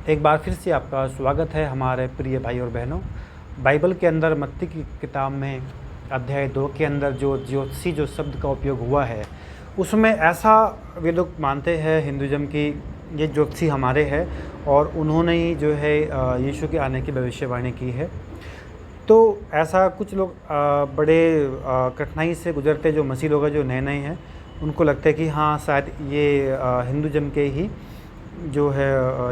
एक बार फिर से आपका स्वागत है हमारे प्रिय भाई और बहनों। बाइबल के अंदर मत्ती की किताब में अध्याय 2 के अंदर जो ज्योतिषी जो शब्द का उपयोग हुआ है, उसमें ऐसा वे लोग मानते हैं हिंदुज़म की ये ज्योतिषी हमारे हैं और उन्होंने ही जो है यीशु के आने की भविष्यवाणी की है। तो ऐसा कुछ लोग बड़े कठिनाई से गुजरते जो मसीह लोग हैं, जो नए हैं, उनको लगता है कि हाँ शायद ये हिंदुज़म के ही जो है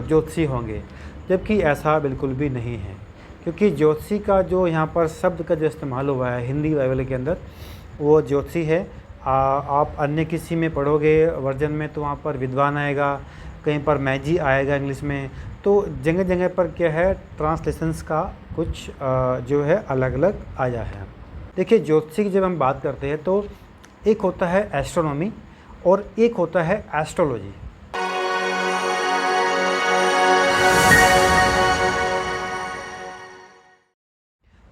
ज्योतिषी होंगे, जबकि ऐसा बिल्कुल भी नहीं है। क्योंकि ज्योतिषी का जो यहाँ पर शब्द का जो इस्तेमाल हुआ है हिंदी बाइबल के अंदर, वो ज्योतिषी है। आप अन्य किसी में पढ़ोगे वर्जन में तो वहाँ पर विद्वान आएगा, कहीं पर मैजी आएगा इंग्लिश में। तो जगह जगह पर क्या है, ट्रांसलेशंस का कुछ जो है अलग अलग आया है। देखिए, ज्योतिषी की जब हम बात करते हैं तो एक होता है एस्ट्रोनॉमी और एक होता है एस्ट्रोलॉजी।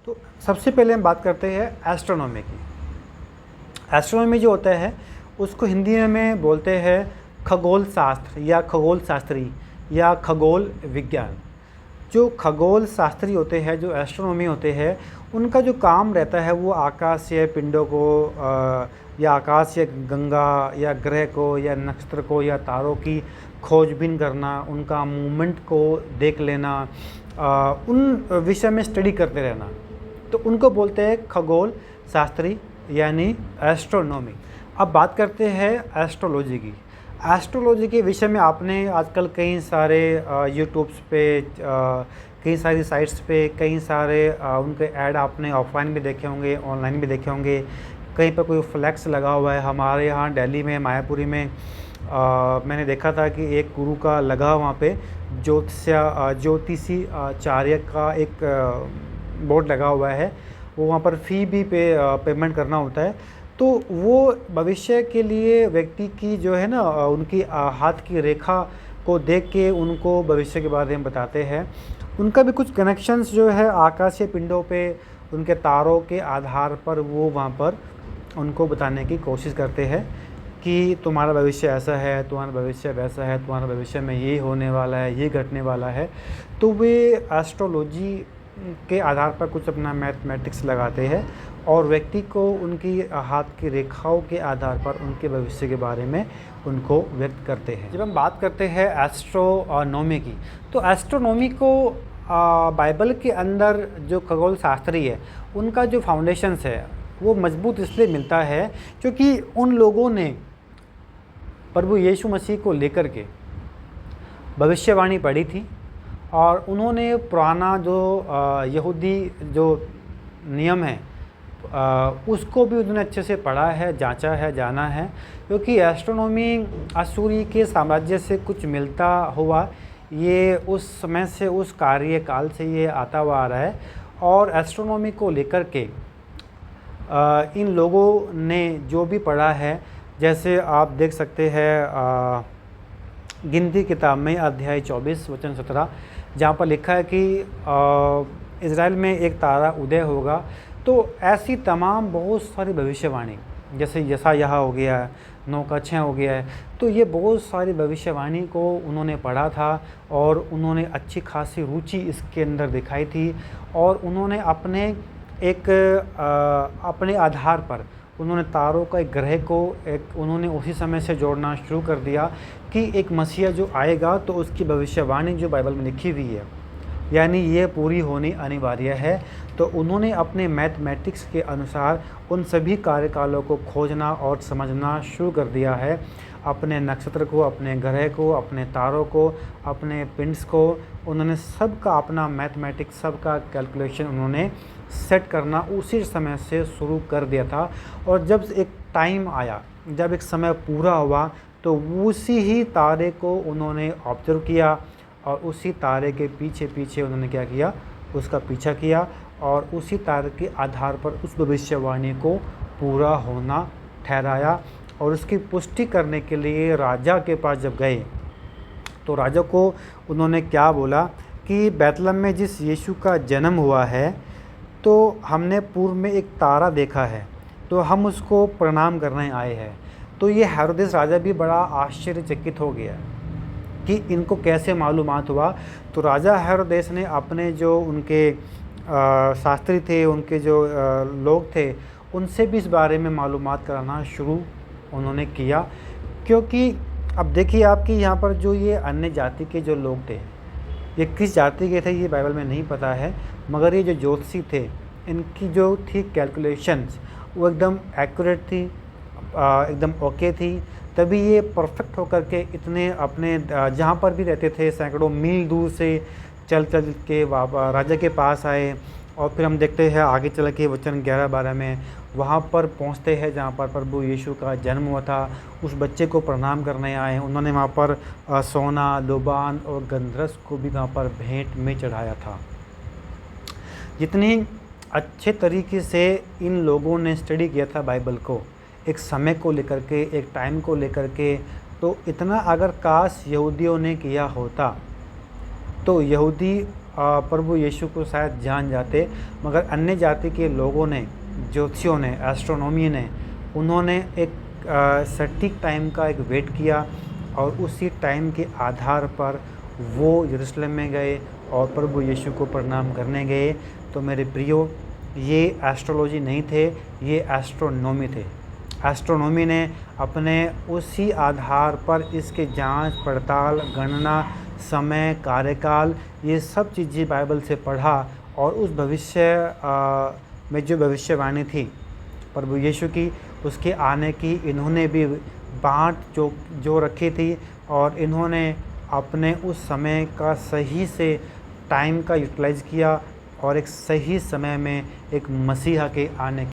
तो सबसे पहले हम बात करते हैं एस्ट्रोनॉमी की। एस्ट्रोनॉमी जो होता है उसको हिंदी में बोलते हैं खगोल शास्त्र या खगोल शास्त्री या खगोल विज्ञान। जो खगोल शास्त्री होते हैं, जो एस्ट्रोनॉमी होते हैं, उनका जो काम रहता है वो आकाशीय पिंडों को या आकाशीय गंगा या ग्रह को या नक्षत्र को या तारों की खोजबीन करना, उनका मूवमेंट को देख लेना, उन विषय में स्टडी करते रहना। तो उनको बोलते हैं खगोल शास्त्री यानी एस्ट्रोनॉमी। अब बात करते हैं एस्ट्रोलॉजी की। एस्ट्रोलॉजी के विषय में आपने आजकल कई सारे यूट्यूब्स पे, कई सारी साइट्स पे, कई सारे उनके ऐड आपने ऑफलाइन भी देखे होंगे, ऑनलाइन भी देखे होंगे। कहीं पर कोई फ्लैक्स लगा हुआ है। हमारे यहाँ दिल्ली में मायापुरी में मैंने देखा था कि एक गुरु का लगा वहाँ पे ज्योतिषी आचार्य का एक बोर्ड लगा हुआ है। वो वहाँ पर फ़ी भी पेमेंट करना होता है। तो वो भविष्य के लिए व्यक्ति की जो है ना, उनकी हाथ की रेखा को देख के उनको भविष्य के बारे में बताते हैं। उनका भी कुछ कनेक्शंस जो है आकाशीय पिंडों पे, उनके तारों के आधार पर वो वहाँ पर उनको बताने की कोशिश करते हैं कि तुम्हारा भविष्य ऐसा है, तुम्हारा भविष्य वैसा है, तुम्हारा भविष्य में ये होने वाला है, ये घटने वाला है। तो वे एस्ट्रोलॉजी के आधार पर कुछ अपना मैथमेटिक्स लगाते हैं और व्यक्ति को उनकी हाथ की रेखाओं के आधार पर उनके भविष्य के बारे में उनको व्यक्त करते हैं। जब हम बात करते हैं एस्ट्रोनॉमी की, तो एस्ट्रोनॉमी को बाइबल के अंदर जो खगोल शास्त्री है उनका जो फाउंडेशंस है वो मजबूत इसलिए मिलता है क्योंकि उन लोगों ने प्रभु यीशु मसीह को लेकर के भविष्यवाणी पढ़ी थी और उन्होंने पुराना जो यहूदी जो नियम है उसको भी उन्होंने अच्छे से पढ़ा है, जांचा है, जाना है। क्योंकि एस्ट्रोनॉमी असूरी के साम्राज्य से कुछ मिलता हुआ ये उस समय से, उस कार्यकाल से ये आता हुआ आ रहा है। और एस्ट्रोनॉमी को लेकर के इन लोगों ने जो भी पढ़ा है, जैसे आप देख सकते हैं गिनती किताब में अध्याय 24 वचन 17, जहाँ पर लिखा है कि इज़राइल में एक तारा उदय होगा। तो ऐसी तमाम बहुत सारी भविष्यवाणी, जैसे यशायाह हो गया है, 9 का 6 हो गया है। तो ये बहुत सारी भविष्यवाणी को उन्होंने पढ़ा था और उन्होंने अच्छी खासी रुचि इसके अंदर दिखाई थी और उन्होंने अपने आधार पर उन्होंने तारों का एक ग्रह को उन्होंने उसी समय से जोड़ना शुरू कर दिया कि एक मसीहा जो आएगा तो उसकी भविष्यवाणी जो बाइबल में लिखी हुई है, यानी ये पूरी होनी अनिवार्य है। तो उन्होंने अपने मैथमेटिक्स के अनुसार उन सभी कार्यकालों को खोजना और समझना शुरू कर दिया है। अपने नक्षत्र को, अपने ग्रह को, अपने तारों को, अपने पिंड्स को, उन्होंने सबका अपना मैथमेटिक्स, सबका कैलकुलेशन उन्होंने सेट करना उसी समय से शुरू कर दिया था। और जब एक टाइम आया, जब एक समय पूरा हुआ, तो उसी ही तारे को उन्होंने ऑब्जर्व किया और उसी तारे के पीछे पीछे उन्होंने क्या किया, उसका पीछा किया और उसी तारे के आधार पर उस भविष्यवाणी को पूरा होना ठहराया। और उसकी पुष्टि करने के लिए राजा के पास जब गए तो राजा को उन्होंने क्या बोला कि बैतलहम में जिस यीशु का जन्म हुआ है, तो हमने पूर्व में एक तारा देखा है, तो हम उसको प्रणाम करने आए हैं। तो ये हेरोदेस राजा भी बड़ा आश्चर्यचकित हो गया कि इनको कैसे मालूमात हुआ। तो राजा हेरोदेस ने अपने जो उनके शास्त्री थे, उनके जो लोग थे, उनसे भी इस बारे में मालूमात कराना शुरू उन्होंने किया। क्योंकि अब देखिए आपकी यहाँ पर जो ये अन्य जाति के जो लोग थे, ये किस जाति के थे ये बाइबल में नहीं पता है, मगर ये जो ज्योतिषी थे, इनकी जो थी कैलकुलेशंस वो एकदम एक्यूरेट थी, एकदम ओके थी। तभी ये परफेक्ट होकर के इतने अपने जहाँ पर भी रहते थे सैकड़ों मील दूर से चल के राजा के पास आए। और फिर हम देखते हैं आगे चल के वचन 11-12 में वहाँ पर पहुँचते हैं जहाँ पर प्रभु यीशु का जन्म हुआ था। उस बच्चे को प्रणाम करने आए। उन्होंने वहाँ पर सोना, लोबान और गंधरस को भी वहाँ पर भेंट में चढ़ाया था। जितनी अच्छे तरीके से इन लोगों ने स्टडी किया था बाइबल को, एक समय को लेकर के, एक टाइम को लेकर के, तो इतना अगर काश यहूदियों ने किया होता तो यहूदी प्रभु यीशु को शायद जान जाते। मगर अन्य जाति के लोगों ने, ज्योतिषियों ने, एस्ट्रोनॉमी ने, उन्होंने एक सटीक टाइम का एक वेट किया और उसी टाइम के आधार पर वो यरूशलेम में गए और प्रभु यीशु को प्रणाम करने गए। तो मेरे प्रियो, ये एस्ट्रोलॉजी नहीं थे, ये एस्ट्रोनॉमी थे। एस्ट्रोनॉमी ने अपने उसी आधार पर इसके जांच पड़ताल, गणना, समय, कार्यकाल, ये सब चीज़ें बाइबल से पढ़ा और उस भविष्य में जो भविष्यवाणी थी प्रभु यीशु की, उसके आने की इन्होंने भी बाट जो रखी थी और इन्होंने अपने उस समय का सही से टाइम का यूटिलाइज़ किया और एक सही समय में एक मसीहा के आने